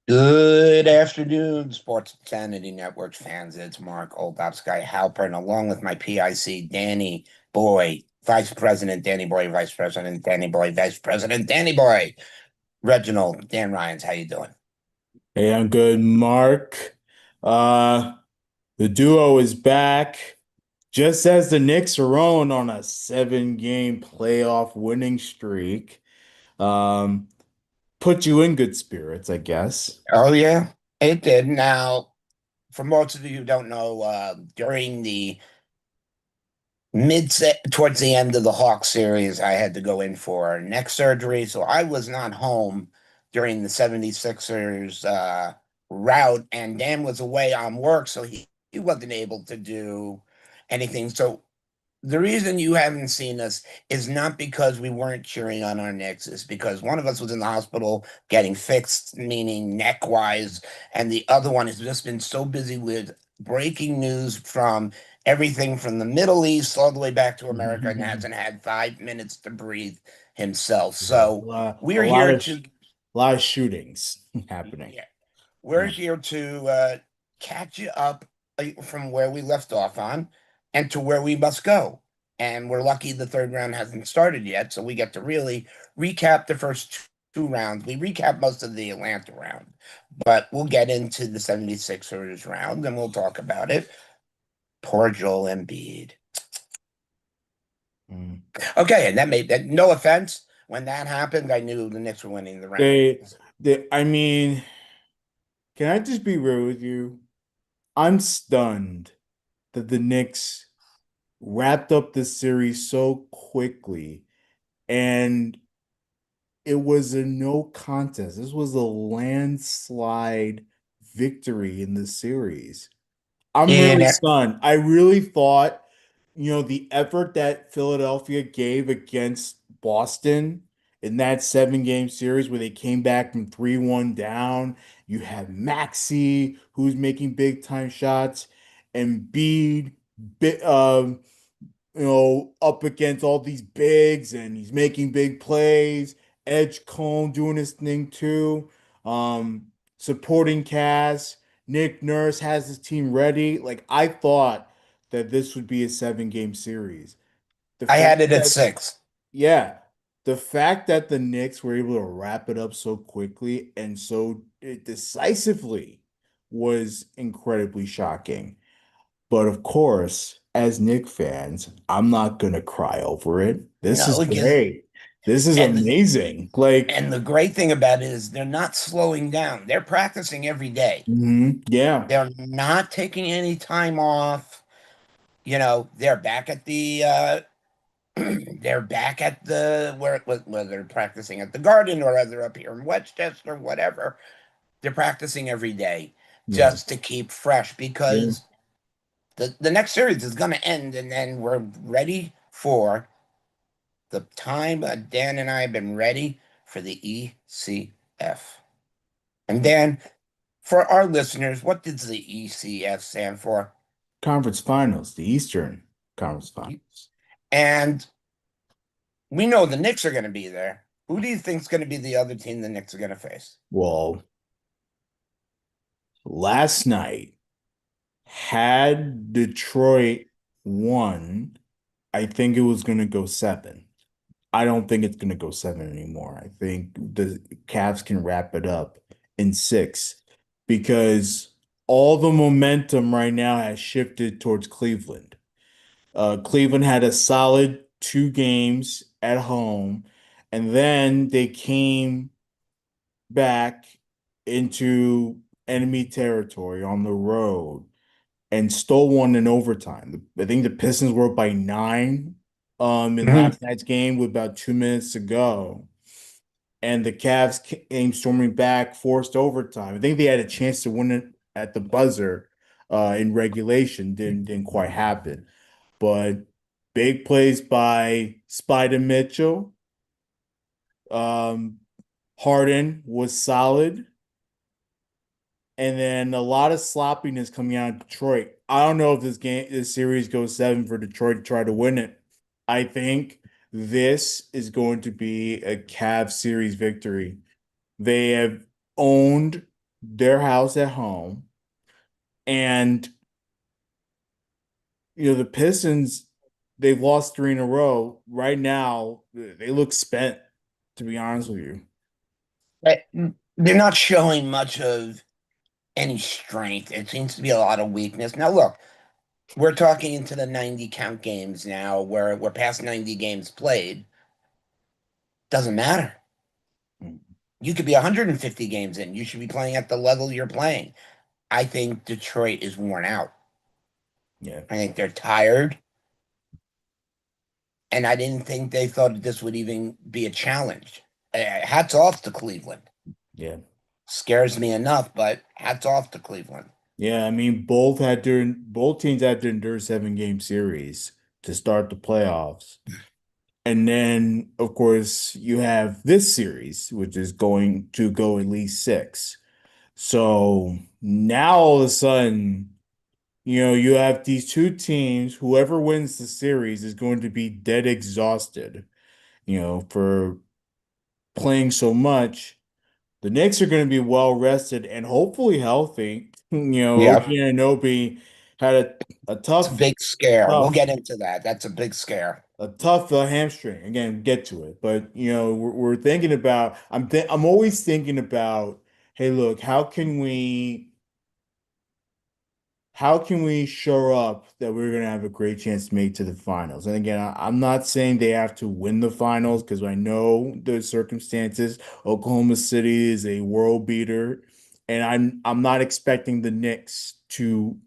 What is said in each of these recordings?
Good afternoon, Sports Insanity Network fans. It's Mark Oldopsky Halpern, along with my PIC, Danny Boy, Vice President Danny Boy, Vice President Danny Boy, Vice President Danny Boy, Reginald, Dan Ryans. How you doing? Hey, I'm good, Mark. Uh, the duo is back just as the Knicks are on a 7-game playoff winning streak. Um, put you in good spirits, I guess. Oh yeah, it did. Now, for most of you who don't know, during the towards the end of the Hawks series, I had to go in for neck surgery, so I was not home during the 76ers route, and Dan was away on work, so he wasn't able to do anything. So the reason you haven't seen us is not because we weren't cheering on our Knicks, it's because one of us was in the hospital getting fixed, meaning neck wise, and the other one has just been so busy with breaking news from everything from the Middle East all the way back to America and hasn't had 5 minutes to breathe himself. Yeah, So a we're lot here of to, a lot of shootings happening. yeah, we're Yeah. here to catch you up from where we left off on and to where we must go. And we're lucky the third round hasn't started yet, so we get to really recap the first two rounds. We recap most of the Atlanta round, but we'll get into the 76ers round and we'll talk about it. Poor Joel Embiid. Mm. Okay, and that made that no offense. When that happened, I knew the Knicks were winning the round. They, I mean, can I just be real with you? I'm stunned that the Knicks wrapped up this series so quickly. And it was a no contest. This was a landslide victory in the series. I'm And really stunned. I really thought, the effort that Philadelphia gave against Boston in that 7-game series where they came back from 3-1 down. You have Maxey, who's making big time shots, and Bede, up against all these bigs and he's making big plays. Edge Cone doing his thing too. Supporting cast. Nick Nurse has his team ready. Like I thought that this would be a 7-game series. The I fact had it at that, six. yeah, the fact that the Knicks were able to wrap it up so quickly and so decisively was incredibly shocking. But of course, as Knick fans, I'm not gonna cry over it. This is No, because great. This is and the, amazing. Like, and the great thing about it is they're not slowing down. They're practicing every day. yeah, They're not taking any time off. They're back at the they're back at the where they're practicing at the Garden or either up here in Westchester, whatever. They're practicing every day yeah, just to keep fresh yeah. because the next series is going to end and then we're ready for the time Dan and I have been ready for the ECF. And Dan, for our listeners, what does the ECF stand for? Conference finals, the Eastern Conference Finals. And we know the Knicks are going to be there. Who do you think is going to be the other team the Knicks are going to face? Well, last night, had Detroit won, I think it was gonna go 7. I don't think it's gonna go 7 anymore. I think the Cavs can wrap it up in 6 because all the momentum right now has shifted towards Cleveland. Cleveland had a solid 2 games at home, and then they came back into enemy territory on the road and stole one in overtime. I think the Pistons were up by 9 in Mhm. last night's game with about 2 minutes to go. And the Cavs came storming back, forced overtime. I think they had a chance to win it at the buzzer in regulation. Didn't quite happen. But big plays by Spider Mitchell. Um, Harden was solid. And then a lot of sloppiness coming out of Detroit. I don't know if this series goes 7 for Detroit to try to win it. I think this is going to be a Cavs series victory. They have owned their house at home. And, the Pistons, they've lost three in a row. Right now, they look spent, to be honest with you. But they're not showing much of any strength. It seems to be a lot of weakness. Now, look, we're talking into the 90 count games now, where we're past 90 games played. Doesn't matter. Mm. You could be 150 games in. You should be playing at the level you're playing. I think Detroit is worn out. Yeah, I think they're tired. And I didn't think they thought this would even be a challenge. Hats off to Cleveland. yeah. Scares me enough, but hats off to Cleveland. Yeah, I mean, both teams had to endure 7 game series to start the playoffs. And then, of course, you have this series, which is going to go at least six. So now all of a sudden, you have these two teams. Whoever wins the series is going to be dead exhausted, for playing so much. The Knicks are going to be well rested and hopefully healthy. Yeah, OG Anunoby had a it's a tough, big scare. We'll tough, get into that. That's a big scare. hamstring. Again, get to it. But we're thinking about. I'm always thinking about. Hey, look, how can we show up that we're gonna have a great chance to make to the finals? And again, I'm not saying they have to win the finals because I know the circumstances. Oklahoma City is a world beater, and I'm not expecting the Knicks to,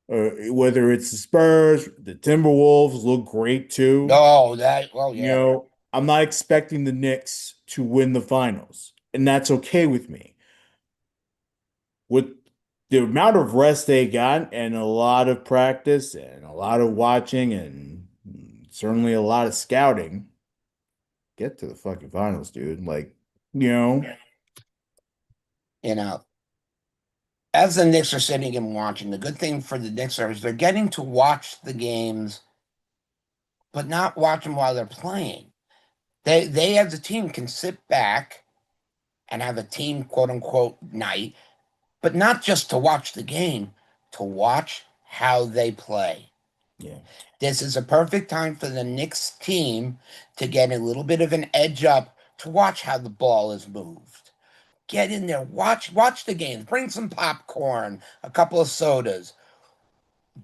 whether it's the Spurs, the Timberwolves look great too. Oh, that, well, yeah. I'm not expecting the Knicks to win the finals, and that's okay with me with the amount of rest they got and a lot of practice and a lot of watching and certainly a lot of scouting, get to the fucking finals, dude. Like, you know, You know, as the Knicks are sitting and watching, the good thing for the Knicks is they're getting to watch the games, but not watch them while they're playing. They as a team can sit back and have a team quote unquote night, but not just to watch the game, to watch how they play. yeah. This is a perfect time for the Knicks team to get a little bit of an edge up to watch how the ball is moved. Get in there, watch the games, bring some popcorn, a couple of sodas,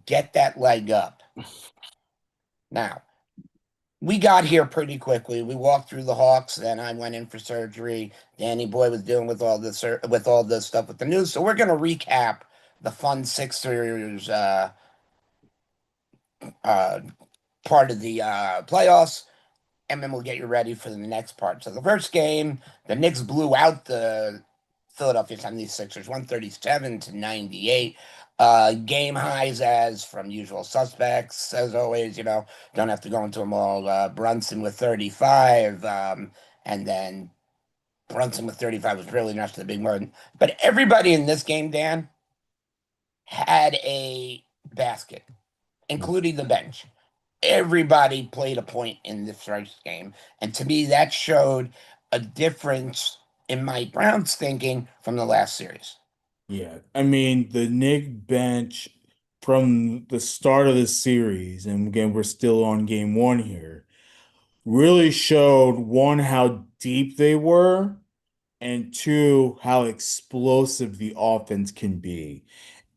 get that leg up. Now, we got here pretty quickly. We walked through the Hawks, then I went in for surgery. Danny Boy was dealing with all this stuff with the news. So we're gonna recap the fun Sixers uh, part of the playoffs, and then we'll get you ready for the next part. So the first game, the Knicks blew out the Philadelphia 76ers 137-98. Game highs as from usual suspects, as always, don't have to go into them all. Brunson with 35, and then Brunson with 35 was really not the big one. But everybody in this game, Dan, had a basket, including the bench. Everybody played a point in this first game. And to me, that showed a difference in Mike Brown's thinking from the last series. Yeah. I mean, the Nick bench from the start of the series, and again, we're still on game one here, really showed one, how deep they were, and two, how explosive the offense can be.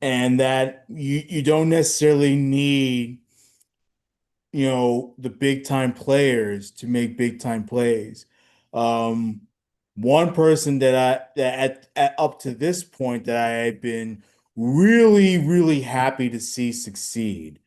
And that you don't necessarily need, the big time players to make big time plays. Um, One person that up to this point that I had been really, really happy to see succeed,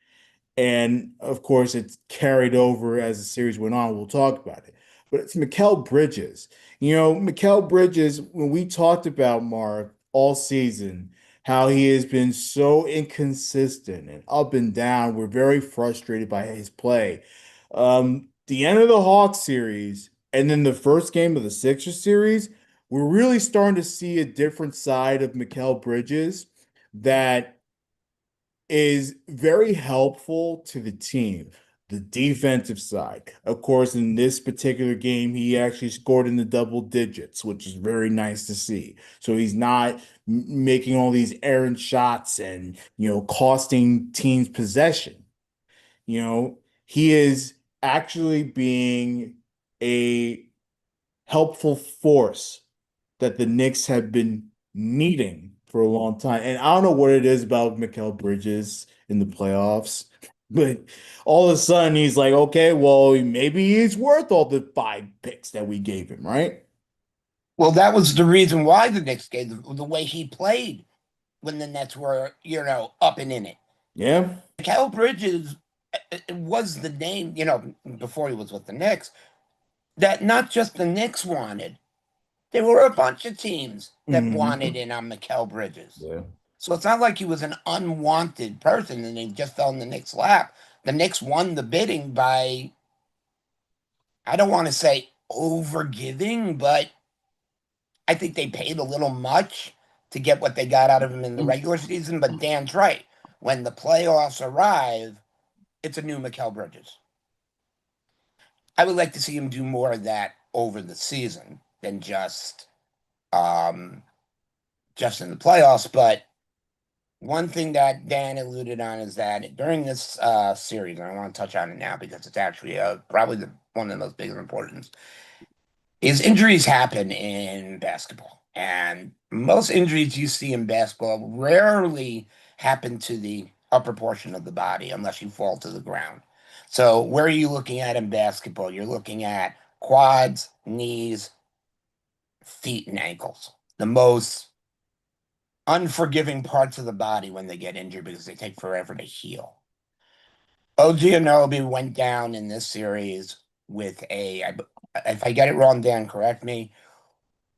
and of course, it's carried over as the series went on. We'll talk about it. But it's Mikal Bridges. Mikal Bridges, when we talked about Mark all season, how he has been so inconsistent and up and down. We're very frustrated by his play. The end of the Hawks series and then the first game of the Sixers series, we're really starting to see a different side of Mikal Bridges that is very helpful to the team. the defensive side. Of course, in this particular game, he actually scored in the double digits, which is very nice to see. So he's not making all these errant shots and, costing teams possession. He is actually being a helpful force that the Knicks have been needing for a long time. And I don't know what it is about Mikal Bridges in the playoffs, but all of a sudden he's like, okay, well, maybe he's worth all the 5 picks that we gave him, right? Well, that was the reason why the Knicks gave the way he played when the Nets were, up and in it. Yeah. Cal Bridges was the name, before he was with the Knicks, that not just the Knicks wanted. There were a bunch of teams that wanted Mhm. in on Mikal Bridges. Yeah. So it's not like he was an unwanted person and he just fell in the Knicks' lap. The Knicks won the bidding by, I don't want to say overgiving, but I think they paid a little much to get what they got out of him in the regular season. But Dan's right. When the playoffs arrive, it's a new Mikal Bridges. I would like to see him do more of that over the season than um, just in the playoffs. But one thing that Dan alluded on is that during this series, and I want to touch on it now because it's actually probably one of the most big importance, is injuries happen in basketball. And most injuries you see in basketball rarely happen to the upper portion of the body unless you fall to the ground. So, where are you looking at in basketball? You're looking at quads, knees, feet, and ankles. The most unforgiving parts of the body when they get injured because they take forever to heal. OG Anunoby went down in this series with if I get it wrong, Dan, correct me,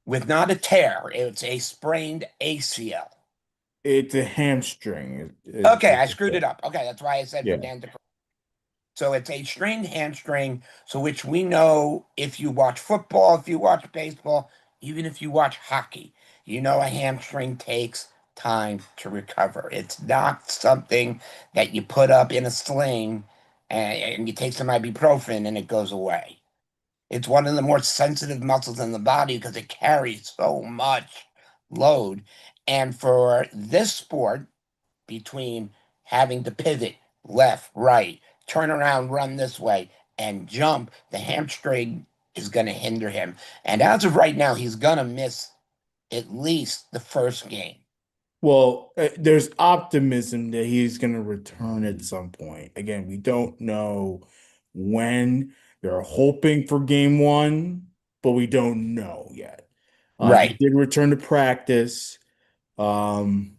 with not a tear, it's a sprained ACL. It's a hamstring. Okay, I screwed it up. Okay, that's why I said for Yeah. Dan to. So it's a strained hamstring, so which we know if you watch football, if you watch baseball, even if you watch hockey, a hamstring takes time to recover. It's not something that you put up in a sling and you take some ibuprofen and it goes away. It's one of the more sensitive muscles in the body because it carries so much load. And for this sport, between having to pivot left, right, turn around, run this way, and jump, the hamstring is going to hinder him. And as of right now, he's going to miss at least the first game. Well, there's optimism that he's going to return at some point. Again, we don't know when. They're hoping for game one, but we don't know yet. He Right. did return to practice. Um,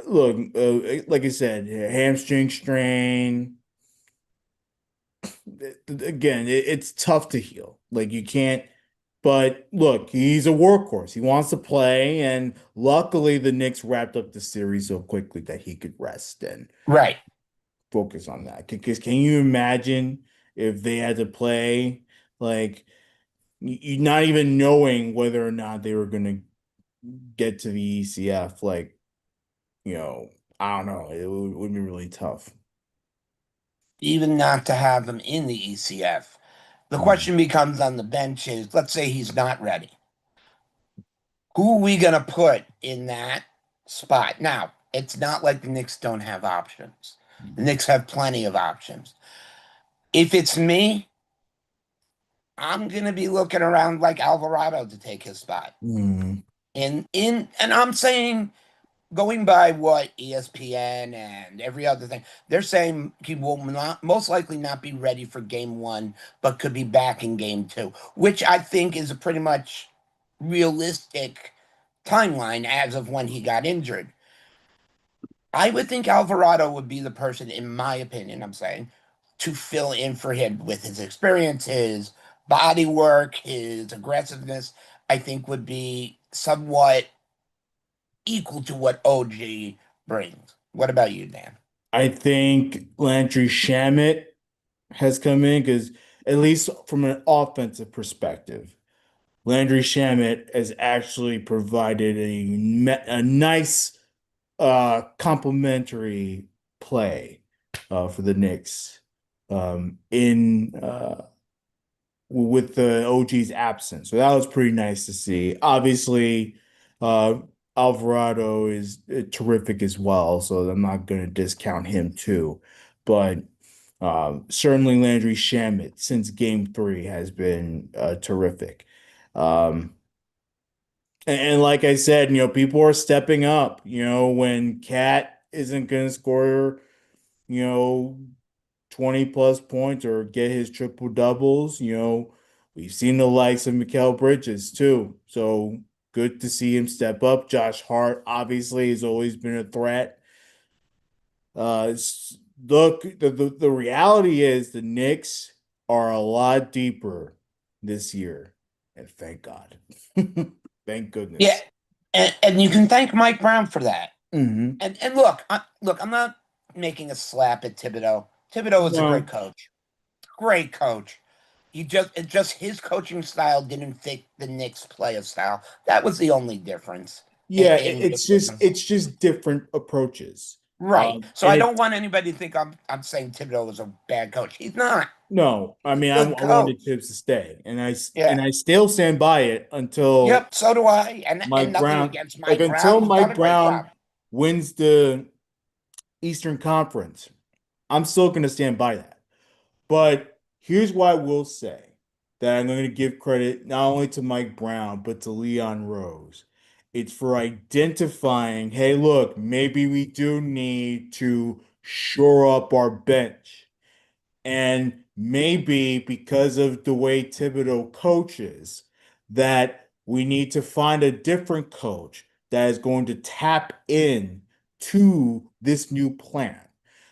Look, like I said, hamstring strain. Again, it's tough to heal. Like you can't. But look, he's a workhorse. He wants to play, and luckily the Knicks wrapped up the series so quickly that he could rest and Right. focus on that. Because can you imagine if they had to play like you not even knowing whether or not they were going to get to the ECF? Like, you know, I don't know. It would be really tough. Even not to have him in the ECF. The Mhm. question becomes on the bench is let's say he's not ready. Who are we going to put in that spot? Now, it's not like the Knicks don't have options. The Knicks have plenty of options. If it's me, I'm going to be looking around like Alvarado to take his spot. Mhm. And I'm saying going by what ESPN and every other thing, they're saying he will not most likely not be ready for game 1, but could be back in game 2, which I think is a pretty much realistic timeline as of when he got injured. I would think Alvarado would be the person, in my opinion, I'm saying, to fill in for him with his experience, his body work, his aggressiveness, I think would be somewhat equal to what OG brings. What about you, Dan? I think Landry Shamet has come in because, at least from an offensive perspective, Landry Shamet has actually provided a nice complementary play for the Knicks in with the OG's absence. So that was pretty nice to see. Obviously, uh, Alvarado is terrific as well, so I'm not going to discount him too. But certainly Landry Shamet since game three has been terrific. Um, and like I said, people are stepping up. When Cat isn't going to score, you know, 20 plus points or get his triple doubles. We've seen the likes of Mikal Bridges too. So good to see him step up. Josh Hart obviously has always been a threat. Look, the reality is the Knicks are a lot deeper this year, and thank God. Thank Yeah, goodness. and you can thank Mike Brown for that. Hmm. And look, I'm not making a slap at Thibodeau. Thibodeau is a great No, coach, great coach. It just his coaching style didn't fit the Knicks' player style. That was the only difference yeah, in real terms. it's just different approaches. Right. So And I it don't want anybody to think I'm saying Thibodeau is a bad coach. He's not. No, I He's mean, a good I wanted coach. Tibbs to stay, and Yeah. I still stand by it until Yep. So do I. And Mike nothing Brown, against like Mike until Brown. He's done Mike a great Brown job. wins the Eastern Conference. I'm still going to stand by that. But here's what I will say that I'm going to give credit not only to Mike Brown, but to Leon Rose. It's for identifying, hey, look, maybe we do need to shore up our bench. And maybe because of the way Thibodeau coaches, that we need to find a different coach that is going to tap in to this new plan.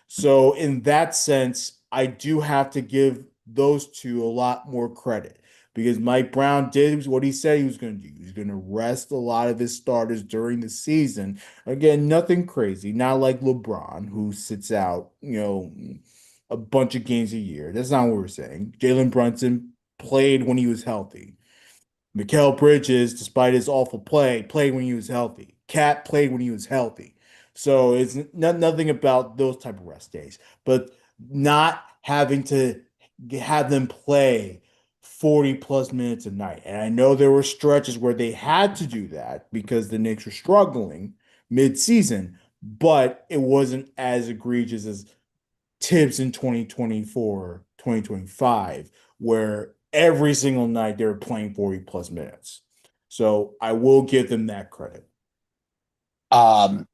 So, in that sense, I do have to give those two a lot more credit because Mike Brown did what he said he was going to do. He's going to rest a lot of his starters during the season. Again, nothing crazy, not like LeBron, who sits out, a bunch of games a year. That's not what we're saying. Jalen Brunson played when he was healthy. Mikal Bridges, despite his awful play, played when he was healthy. Cat played when he was healthy. So it's nothing about those type of rest days, but not having to have them play 40 plus minutes a night. And I know there were stretches where they had to do that because the Knicks were struggling mid-season, but it wasn't as egregious as Tibbs in 2024, 2025, where every single night they were playing 40 plus minutes. So I will give them that credit. Um,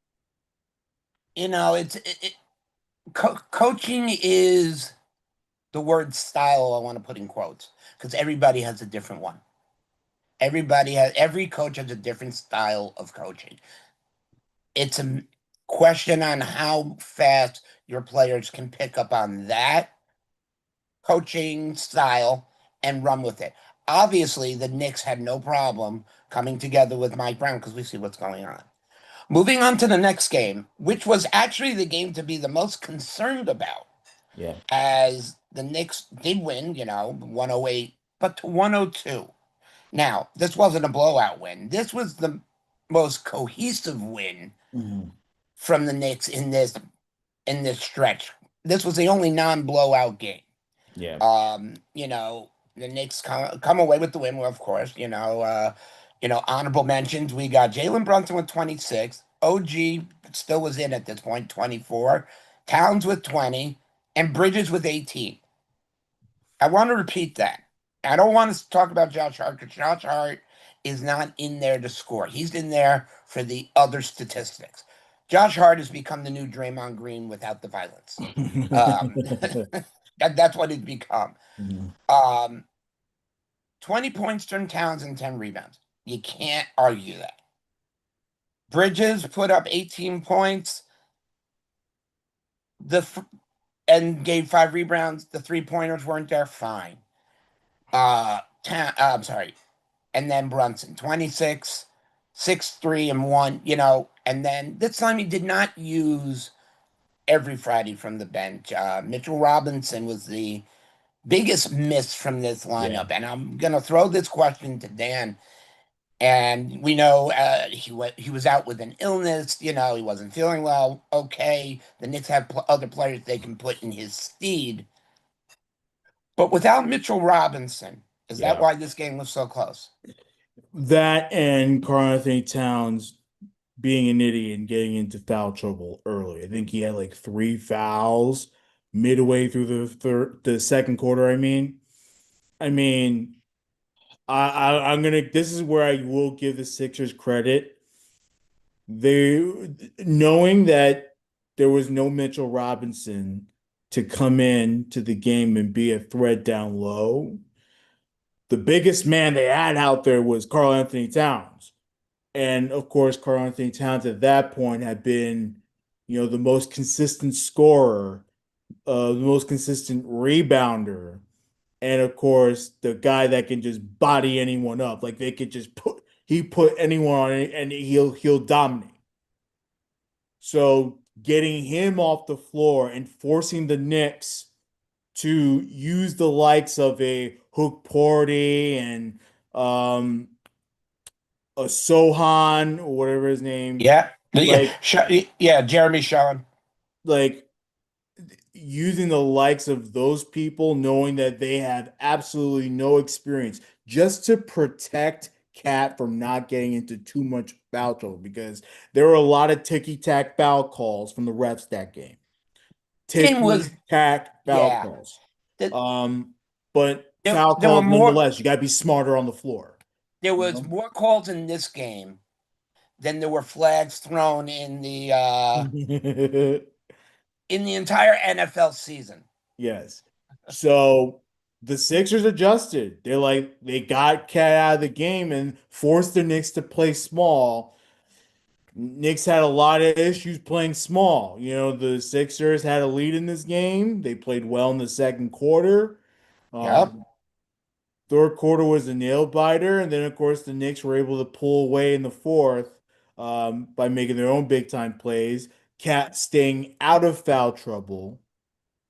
coaching is the word style I want to put in quotes because everybody has a different one. Every coach has a different style of coaching. It's a question on how fast your players can pick up on that coaching style and run with it. Obviously, the Knicks had no problem coming together with Mike Brown because we see what's going on. Moving on to the next game, which was actually the game to be the most concerned about, Yeah. as the Knicks did win, 108, but to 102. Now, this wasn't a blowout win. This was the most cohesive win Mhm. from the Knicks in this stretch. This was the only non-blowout game. Yeah. The Knicks come away with the win, well, of course. Honorable mentions. We got Jalen Brunson with 26. OG still was in at this point, 24. Towns with 20, and Bridges with 18. I want to repeat that. I don't want to talk about Josh Hart because Josh Hart is not in there to score. He's in there for the other statistics. Josh Hart has become the new Draymond Green without the violence. Um, that's what it's become. Mhm. Um, 20 points from Towns and 10 rebounds. You can't argue that. Bridges put up 18 points the and gave 5 rebounds. The 3 pointers weren't there. Fine. I'm sorry. And then Brunson, 26, 6, 3, and 1, and then this time he did not use every Friday from the bench. Mitchell Robinson was the biggest miss from this Yeah. lineup. And I'm going to throw this question to Dan. And we know he was out with an illness. He wasn't feeling well. Okay, the Knicks have other players they can put in his stead, but without Mitchell Robinson, is that Yeah. why this game was so close? That and Karl Anthony Towns being an idiot and getting into foul trouble early. I think he had like three fouls midway through the second quarter. I mean, I'm gonna. This is where I will give the Sixers credit. They knowing that there was no Mitchell Robinson to come in to the game and be a threat down low. The biggest man they had out there was Karl Anthony Towns. And of course, Karl Anthony Towns at that point had been, the most consistent scorer, the most consistent rebounder, and of course, the guy that can just body anyone up. Like they could just put anyone on it and he'll dominate. So getting him off the floor and forcing the Knicks to use the likes of a Hook Porty and um a Sohan or whatever his name, Yeah, yeah, like yeah. Jeremy Shawn. like using the likes of those people, knowing that they have absolutely no experience, just to protect Cat from not getting into too much foul trouble because there were a lot of ticky-tack foul calls from the refs that game. Game was Ticky-tack foul yeah. calls. That Um, but there, foul there were calls more. nonetheless. You got to be smarter on the floor, There you was know? more calls in this game than there were flags thrown in the entire NFL season. Yes. So the Sixers adjusted. They got Cat out of the game and forced the Knicks to play small. Knicks had a lot of issues playing small. The Sixers had a lead in this game. They played well in the second quarter. Yep, Um, Third quarter was a nail biter, and then of course the Knicks were able to pull away in the fourth by making their own big time plays. Cat staying out of foul trouble.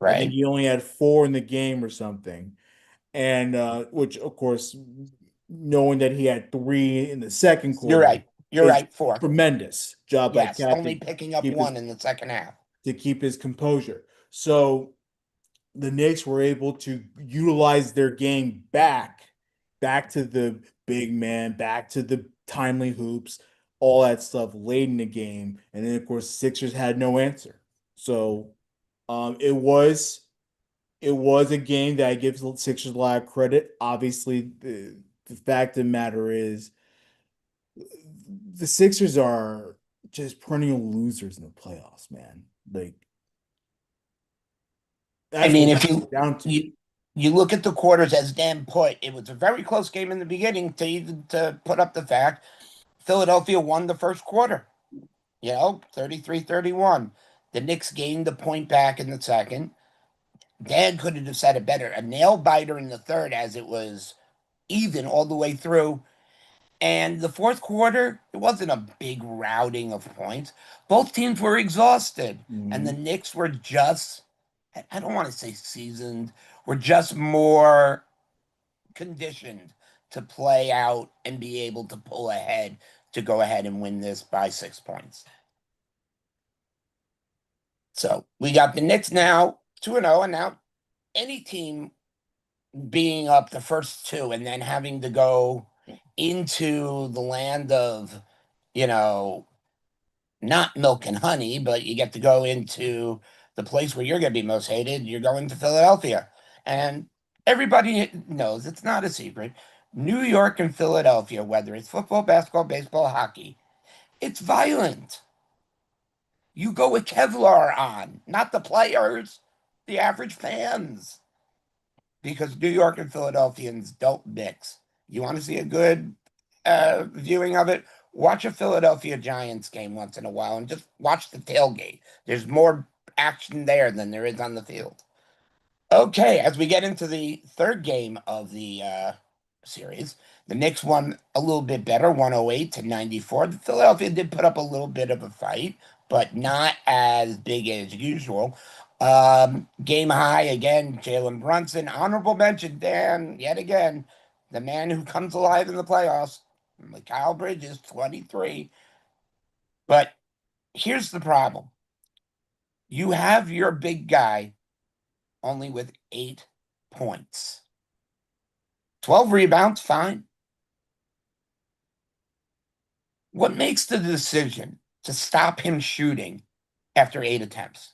I think right. he only had four in the game or something. And which of course, knowing that he had three in the second You're quarter right. You're is right. Four. tremendous job by Yes, Cat only picking up keep his one in the second half. to keep his composure. So the Knicks were able to utilize their game back to the big man, back to the timely hoops, all that stuff late in the game. And then of course Sixers had no answer. So it was a game that gives the Sixers a lot of credit. Obviously, the fact of the matter is the Sixers are just perennial losers in the playoffs, man. Like I that's mean, what if it comes down to. you look at the quarters as Dan put, it was a very close game in the beginning to even to put up the fact Philadelphia won the first quarter. 33-31. The Knicks gained the point back in the second. Dan couldn't have said it better. A nail biter in the third as it was even all the way through. And the fourth quarter, it wasn't a big routing of points. Both teams were exhausted. And the Mhm. Knicks were just, I don't want to say seasoned, were just more conditioned to play out and be able to pull ahead to go ahead and win this by 6 points. So we got the Knicks now 2-0, and now any team being up the first two and then having to go into the land of, you know, not milk and honey, but you get to go into the place where you're going to be most hated. You're going to Philadelphia. And everybody knows it's not a secret. New York and Philadelphia, whether it's football, basketball, baseball, hockey, it's violent. You go with Kevlar on, not the players, the average fans, because New York and Philadelphians don't mix. You want to see a good viewing of it? Watch a Philadelphia Giants game once in a while and just watch the tailgate. There's more action there than there is on the field. Okay, as we get into the third game of the series, the Knicks won a little bit better, 108-94. Philadelphia did put up a little bit of a fight, but not as big as usual. Game high again, Jalen Brunson. Honorable mention, Dan, yet again, the man who comes alive in the playoffs. Mikal Bridges, 23. But here's the problem. You have your big guy only with 8 points. 12 rebounds, fine. What makes the decision to stop him shooting after 8 attempts?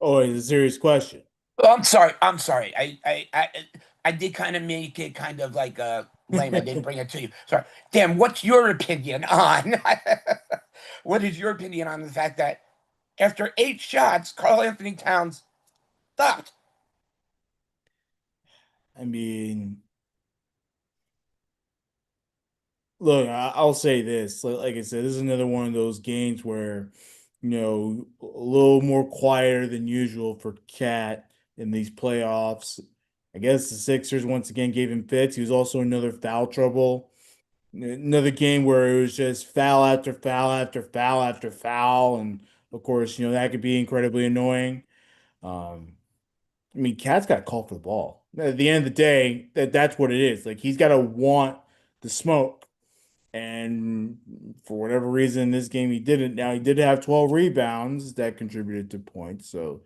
Oh, it's a serious question. Oh, I'm sorry. I'm sorry. I did kind of make it kind of like lame. I didn't bring it to you. Sorry. Dan, what's your opinion on what is your opinion on the fact that after 8 shots, Carl Anthony Towns stopped? I mean, look, I'll say this. Like I said, this is another one of those games where, a little more quieter than usual for Cat in these playoffs. I guess the Sixers once again gave him fits. He was also another foul trouble. Another game where it was just foul after foul after foul after foul. And of course, that could be incredibly annoying. Um, I mean, Cat's got to call for the ball. At the end of the day, that's what it is. Like he's got to want the smoke. And for whatever reason, in this game he didn't. Now he did have 12 rebounds that contributed to points, so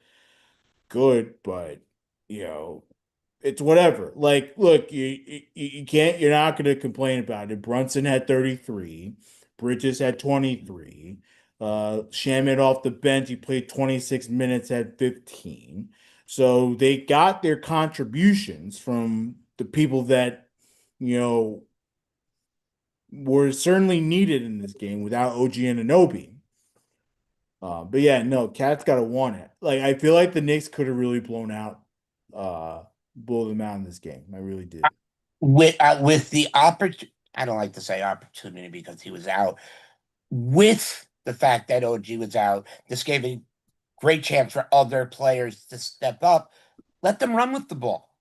good, but you know, it's whatever. Like, look, you can't, you're not going to complain about it. Brunson had 33, Bridges had 23. Shaman off the bench, he played 26 minutes, had 15. So they got their contributions from the people that, you know, were certainly needed in this game without OG and Anunoby. But yeah, no, Cat's got to want it. Like I feel like the Knicks could have really blow them out in this game. I really did. With the opportunity, I don't like to say opportunity because he was out. With the fact that OG was out, this gave a great chance for other players to step up. Let them run with the ball.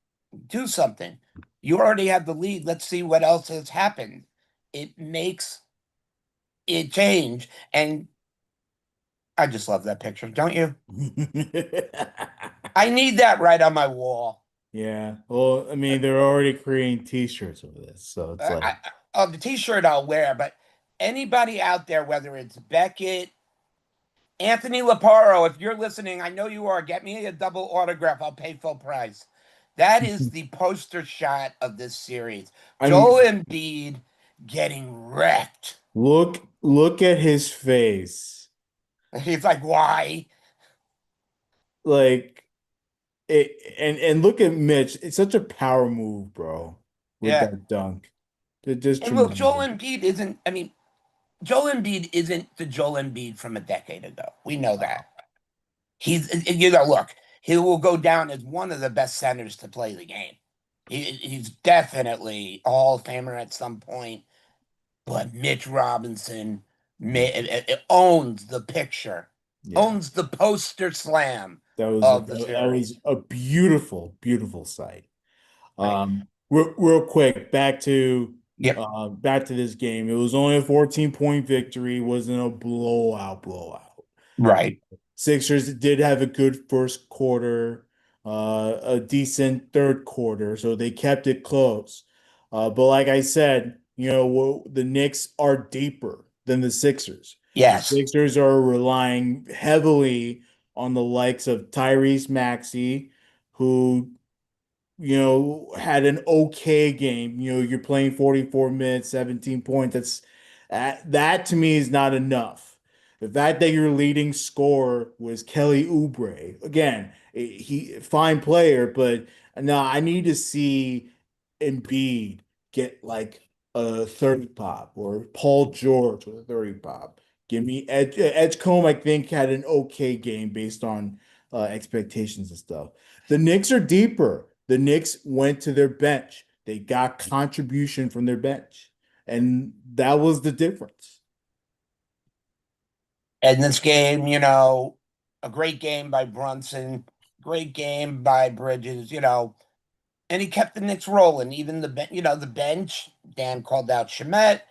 Do something. You already have the lead. Let's see what else has happened. It makes it change. And I just love that picture, don't you? I need that right on my wall. Yeah. Well, I mean, they're already creating t-shirts over this, so it's like The t-shirt I'll wear, but anybody out there, whether it's Beckett, Anthony Laparo, if you're listening, I know you are. Get me a double autograph. I'll pay full price. That is the poster shot of this series. I Joel mean, Embiid getting wrecked. look at his face. He's like, why? Like and look at Mitch. It's such a power move, bro, with Yeah. that dunk. It's just And look, Joel tremendous. Embiid isn't, I mean, Joel Embiid isn't the Joel Embiid from a decade ago. We know that. Look, he will go down as one of the best centers to play the game. He's definitely a Hall of Famer at some point, but Mitch Robinson it owns the picture, Yeah. owns the poster slam That was of the that was series. a beautiful, beautiful sight. Right. Real quick, Yep. back to this game. It was only a 14-point victory. It wasn't a blowout. Right. Sixers did have a good first quarter, a decent third quarter, so they kept it close. But like I said, the Knicks are deeper than the Sixers. The Yes. Sixers are relying heavily on the likes of Tyrese Maxey, who had an okay game. You're playing 44 minutes, 17 points. That to me is not enough. The fact that your leading scorer was Kelly Oubre, again, he fine player, but no, I need to see Embiid get like a 30 pop or Paul George with a 30 pop. Give me Edgecombe, I think, had an okay game based on expectations and stuff. The Knicks are deeper. The Knicks went to their bench. They got contribution from their bench. And that was the difference. And this game, a great game by Brunson, great game by Bridges, and he kept the Knicks rolling. Even the bench. Dan called out Shemet,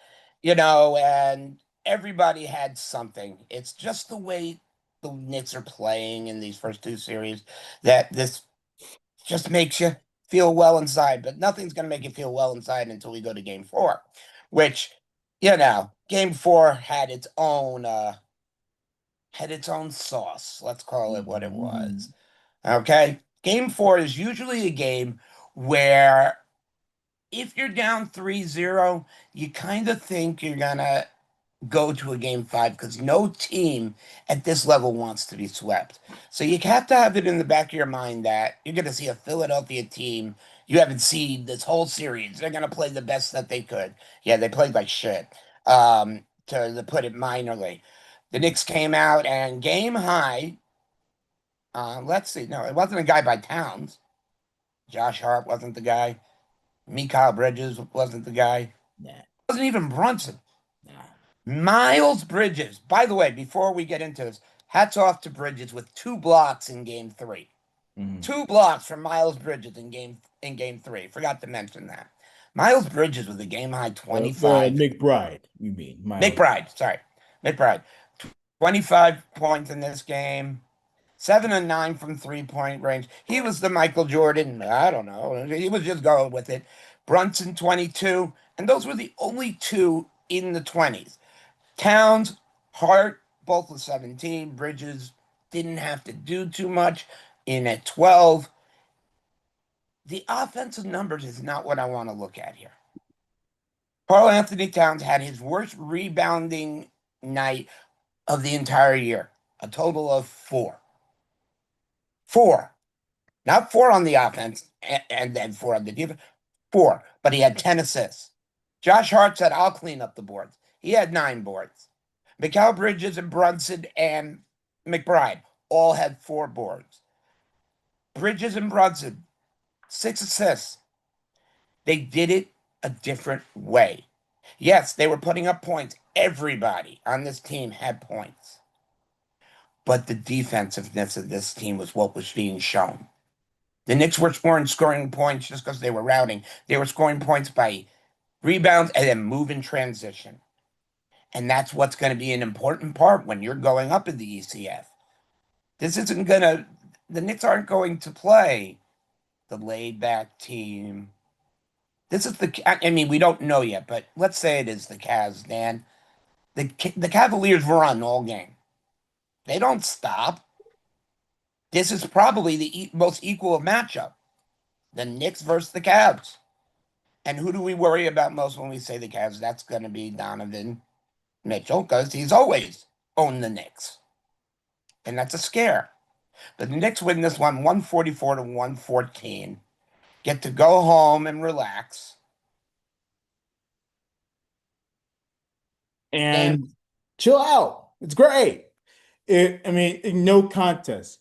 and everybody had something. It's just the way. the Knicks are playing in these first two series that this just makes you feel well inside, but nothing's going to make you feel well inside until we go to game four, which, game four had its own sauce. Let's call it what it was. Mhm. Okay. Game four is usually a game where if you're down 3-0, you kind of think you're going to go to a game five because no team at this level wants to be swept. So you have to have it in the back of your mind that you're going to see a Philadelphia team you haven't seen this whole series. They're going to play the best that they could. Yeah, they played like shit, to put it minorly. The Knicks came out and game high. Let's see. No, it wasn't a guy by Towns. Josh Hart wasn't the guy. Mikal Bridges wasn't the guy. It Nah, wasn't even Brunson. nah. Miles Bridges. By the way, before we get into this, hats off to Bridges with 2 blocks in game three. Mhm. 2 blocks from Miles Bridges in game three. Forgot to mention that. Miles Bridges with a game high The 25. McBride, you mean, Miles. McBride, sorry. McBride. 25 points in this game. 7 and 9 from 3-point range. He was the Michael Jordan. I don't know. He was just going with it. Brunson 22, and those were the only two in the 20s. Towns, Hart, both with 17. Bridges didn't have to do too much in at 12. The offensive numbers is not what I want to look at here. Karl Anthony Towns had his worst rebounding night of the entire year, a total of four. Four. Not four on the offense and then four on the defense. Four. But he had 10 assists. Josh Hart said, I'll clean up the boards. He had 9 boards. Mikal Bridges and Brunson and McBride all had 4 boards. Bridges and Brunson, 6 assists. They did it a different way. Yes, they were putting up points. Everybody on this team had points. But the defensiveness of this team was what was being shown. The Knicks weren't scoring points just because they were routing. They were scoring points by rebounds and then move in transition. And that's what's going to be an important part when you're going up in the ECF. This isn't going to, the Knicks aren't going to play the laid back team. This is I mean, we don't know yet, but let's say it is the Cavs, Dan. The Cavaliers run all game. They don't stop. This is probably the most equal matchup. The Knicks versus the Cavs. And who do we worry about most when we say the Cavs? That's going to be Donovan Mitchell because he's always owned the Knicks. And that's a scare. But the Knicks win this one 144 to 114. Get to go home and relax. Game. And chill out. It's great. I mean, no contest.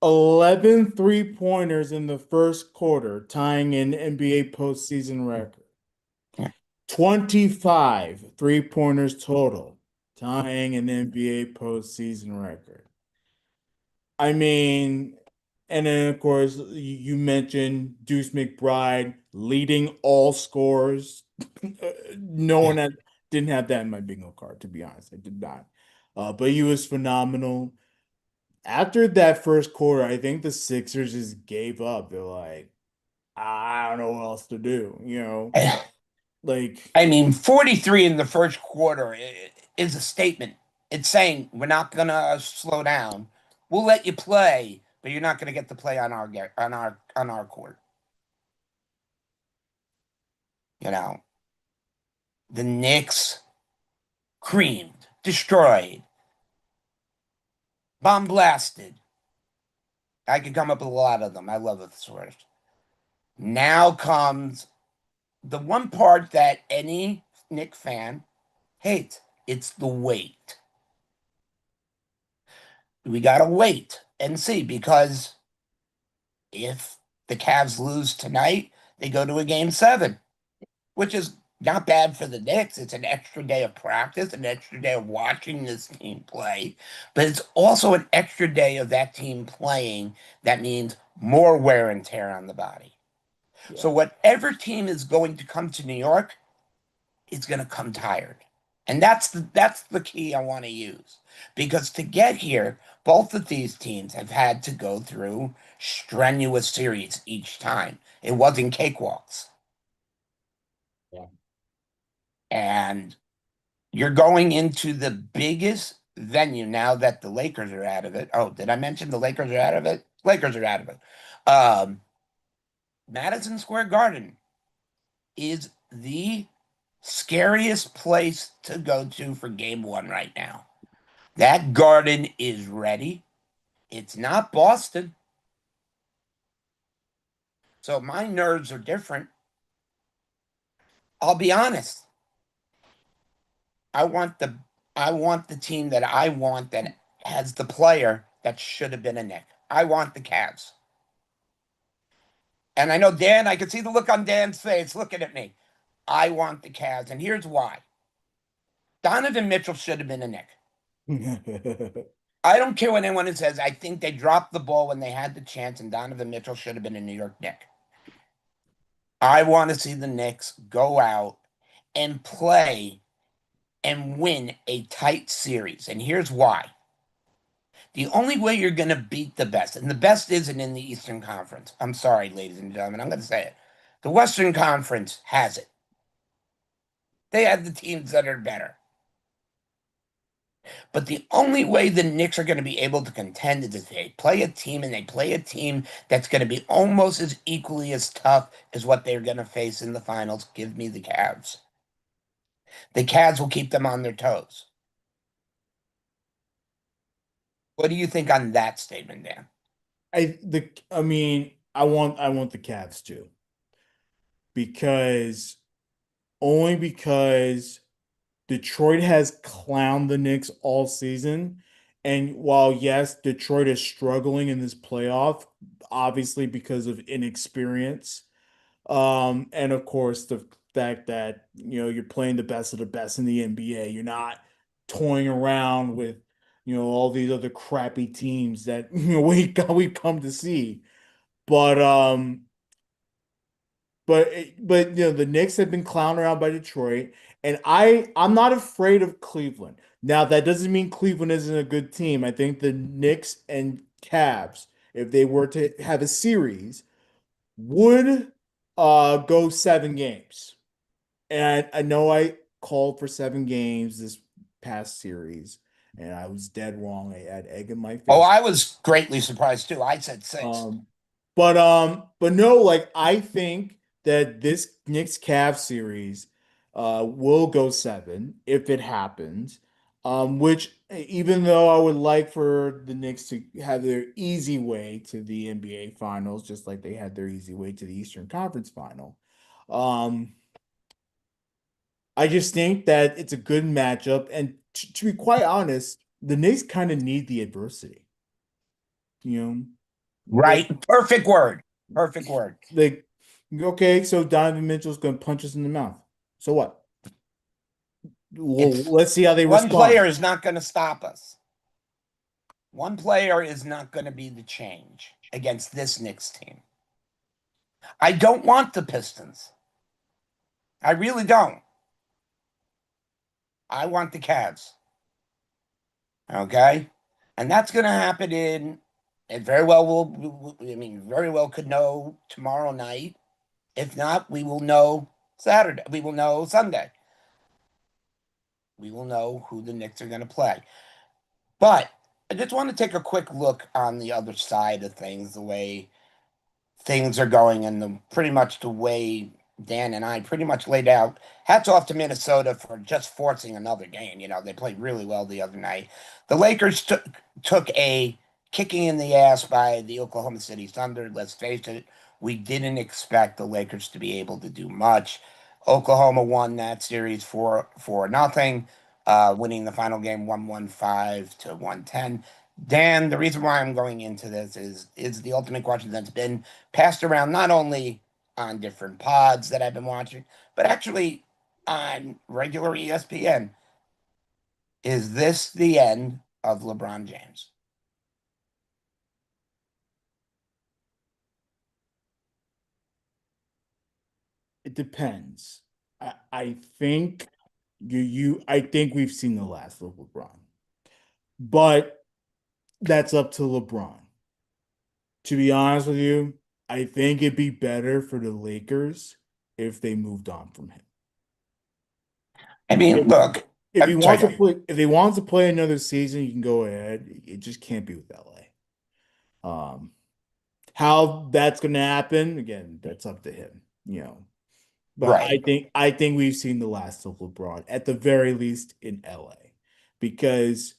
11 3-pointers in the first quarter, tying an NBA postseason record. 25 3-pointers total, tying an NBA postseason record. I mean, and then of course you mentioned Deuce McBride leading all scorers. No one didn't have that in my bingo card, to be honest. I did not. But he was phenomenal. After that first quarter, I think the Sixers just gave up. They're like, I don't know what else to do, Like, I mean, 43 in the first quarter is a statement. It's saying we're not going to slow down. We'll let you play, but you're not going to get to play on our court. You know, the Knicks creamed, destroyed, bomb blasted. I could come up with a lot of them. I love the source. Now comes the one part that any Knick fan hates. It's the wait. We gotta wait and see because if the Cavs lose tonight, they go to a game seven, which is not bad for the Knicks. It's an extra day of practice, an extra day of watching this team play, but it's also an extra day of that team playing. That means more wear and tear on the body. So yeah. whatever team is going to come to New York is going to come tired. And that's the key I want to use. Because to get here, both of these teams have had to go through strenuous series each time. It wasn't cakewalks. Yeah. And you're going into the biggest venue now that the Lakers are out of it. Oh, did I mention the Lakers are out of it? Lakers are out of it. Um, Madison Square Garden is the scariest place to go to for game one right now. That garden is ready. It's not Boston. So my nerves are different. I'll be honest. I want the I want the team that I want that has the player that should have been a Nick. I want the Cavs. And I know Dan, I can see the look on Dan's face looking at me. I want the Cavs, and here's why. Donovan Mitchell should have been a Nick. I don't care what anyone says. I think they dropped the ball when they had the chance, and Donovan Mitchell should have been a New York Knick. I want to see the Knicks go out and play and win a tight series. And here's why. The only way you're going to beat the best, and the best isn't in the Eastern Conference. I'm sorry, ladies and gentlemen. I'm going to say it. The Western Conference has it. They have the teams that are better. But the only way the Knicks are going to be able to contend is if they play a team and they play a team that's going to be almost as equally as tough as what they're going to face in the finals. Give me the Cavs. The Cavs will keep them on their toes. What do you think on that statement, Dan? I want the Cavs too. Because only because Detroit has clowned the Knicks all season. And while yes, Detroit is struggling in this playoff, obviously because of inexperience, and of course the fact that you're playing the best of the best in the NBA. You're not toying around with all these other crappy teams that we come to see. But the Knicks have been clowned around by Detroit, and I'm not afraid of Cleveland. Now that doesn't mean Cleveland isn't a good team. I think the Knicks and Cavs, if they were to have a series, would go 7 games. And I know I called for 7 games this past series, and I was dead wrong. I had egg in my Oh, face. I was greatly surprised too. I said six. Um, but no, like I think that this Knicks Cavs series will go 7 if it happens. Which even though I would like for the Knicks to have their easy way to the NBA Finals, just like they had their easy way to the Eastern Conference Final. Um, I just think that it's a good matchup, and to be quite honest, the Knicks kind of need the adversity. You know, like Right. Perfect word. Perfect word. like okay, so Donovan Mitchell's gonna punch us in the mouth. So what? Well, It's let's see how they one player respond. is not going to stop us. One player is not going to be the change against this Knicks team. I don't want the Pistons. I really don't. I want the Cavs. Okay? And that's going to happen in, it very well I mean, very well could know tomorrow night. If not, we will know Saturday. We will know Sunday. We will know who the Knicks are going to play. But I just want to take a quick look on the other side of things, the way things are going and pretty much the way Dan and I pretty much laid out. Hats off to Minnesota for just forcing another game. They played really well the other night. The Lakers took a kicking in the ass by the Oklahoma City Thunder. Let's face it, we didn't expect the Lakers to be able to do much. Oklahoma won that series for nothing, winning the final game 115 to 110. Dan, the reason why I'm going into this is the ultimate question that's been passed around not only on different pods that I've been watching, but actually on regular ESPN. Is this the end of LeBron James? It depends. I think. I think we've seen the last of LeBron, but that's up to LeBron. To be honest with you, I think it'd be better for the Lakers if they moved on from him. I mean, If, look, if he sorry, wants to play, if he wants to play another season, you can go ahead. It just can't be with LA. How that's going to happen, again, that's up to him, you know. But right. I think we've seen the last of LeBron at the very least in LA because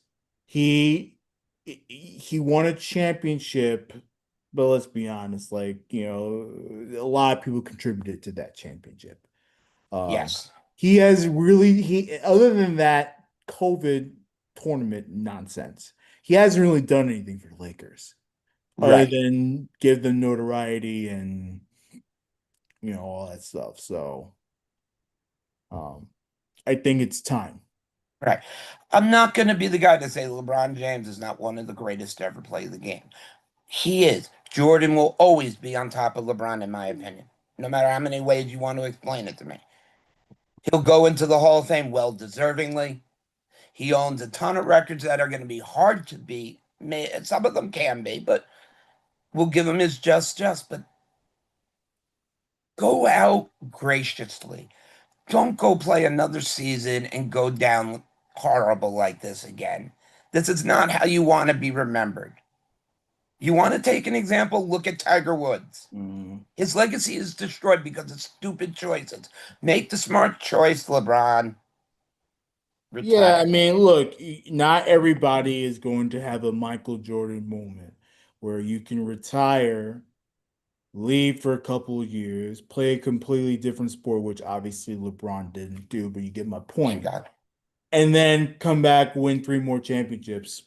he he won a championship, but let's be honest, like, a lot of people contributed to that championship. Um, Yes, he has really he other than that COVID tournament nonsense, he hasn't really done anything for the Lakers other right, than give them notoriety and all that stuff. So um, I think it's time. right. I'm not going to be the guy to say LeBron James is not one of the greatest to ever play the game. He is. Jordan will always be on top of LeBron, in my opinion, no matter how many ways you want to explain it to me. He'll go into the Hall of Fame well deservingly. He owns a ton of records that are going to be hard to beat. Some of them can be, but we'll give him his just. But go out graciously. Don't go play another season and go down horrible like this again. This is not how you want to be remembered. You want to take an example? Look at Tiger Woods. Mm. His legacy is destroyed because of stupid choices. Make the smart choice, LeBron. Yeah, I Retire. mean, look, not everybody is going to have a Michael Jordan moment where you can retire, leave for a couple of years, play a completely different sport, which obviously LeBron didn't do, but you get my Thank point. God. And then come back, win three more championships,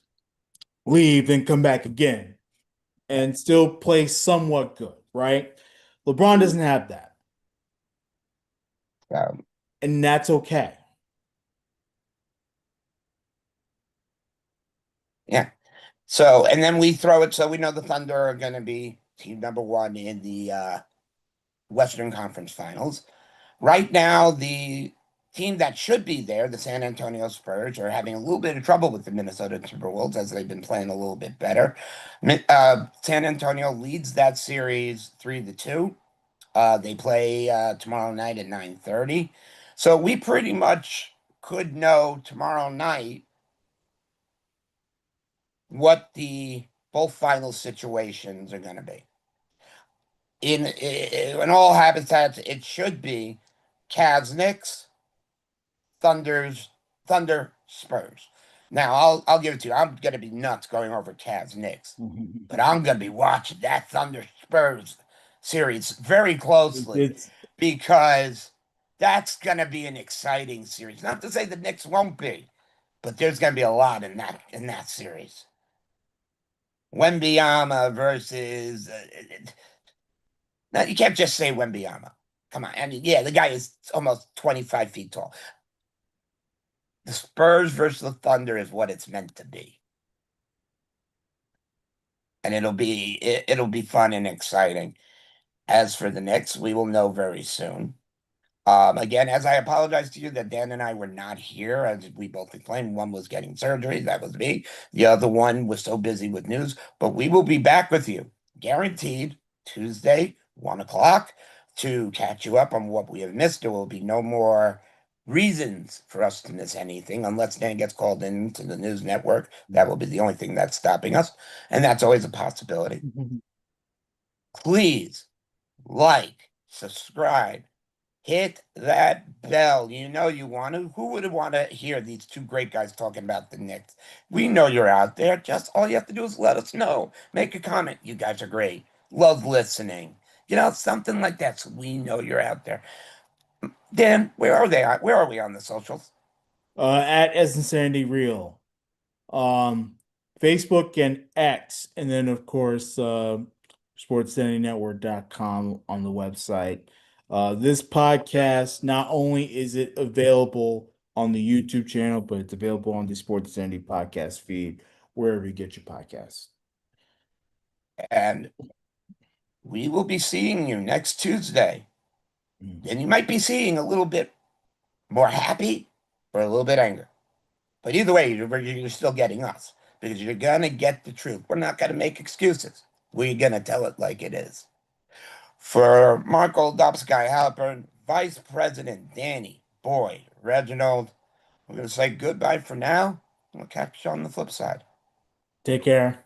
leave, then come back again and still play somewhat good, right? LeBron doesn't have that, So, and that's okay. yeah. So, and then we throw it. So we know the Thunder are going to be team number one in the Western Conference Finals. Right now, the team that should be there, the San Antonio Spurs, are having a little bit of trouble with the Minnesota Timberwolves as they've been playing a little bit better. San Antonio leads that series 3-2. They play tomorrow night at 9:30. So we pretty much could know tomorrow night what the both final situations are going to be. In all habitats, it should be Cavs Knicks, Thunder's Thunder Spurs. Now I'll give it to you. I'm gonna be nuts going over Cavs Knicks, but I'm gonna be watching that Thunder Spurs series very closely It's because that's gonna be an exciting series. Not to say the Knicks won't be, but there's gonna be a lot in that series. Wembyama versus now you can't just say Wembyama. Come on, I mean, yeah, the guy is almost 25 feet tall. The Spurs versus the Thunder is what it's meant to be, and it'll be fun and exciting. As for the Knicks, we will know very soon. Again, as I apologize to you that Dan and I were not here, as we both explained, one was getting surgery, that was me. The other one was so busy with news, but we will be back with you, guaranteed, Tuesday, 1 o'clock, to catch you up on what we have missed. There will be no more reasons for us to miss anything unless Dan gets called into the news network. That will be the only thing that's stopping us, and that's always a possibility. Please like, subscribe, hit that bell. You know you want to. Who would want to hear these two great guys talking about the Knicks? We know you're out there. Just all you have to do is let us know. Make a comment. You guys are great. Love listening. Something like that. So we know you're out there. Dan, where are they? Where are we on the socials? at Insanity Real. um, Facebook and X, and then of course sportsstandingnetwork.com on the website. This podcast, not only is it available on the YouTube channel, but it's available on the Sports Standing podcast feed, wherever you get your podcasts. And we will be seeing you next Tuesday. And you might be seeing a little bit more happy, or a little bit anger. But either way, you're still getting us because you're gonna get the truth. We're not gonna make excuses. We're gonna tell it like it is. For Mark Oldupsky Halpern, Vice President Danny, Boyd, Reginald, we're gonna say goodbye for now. We'll catch you on the flip side. Take care.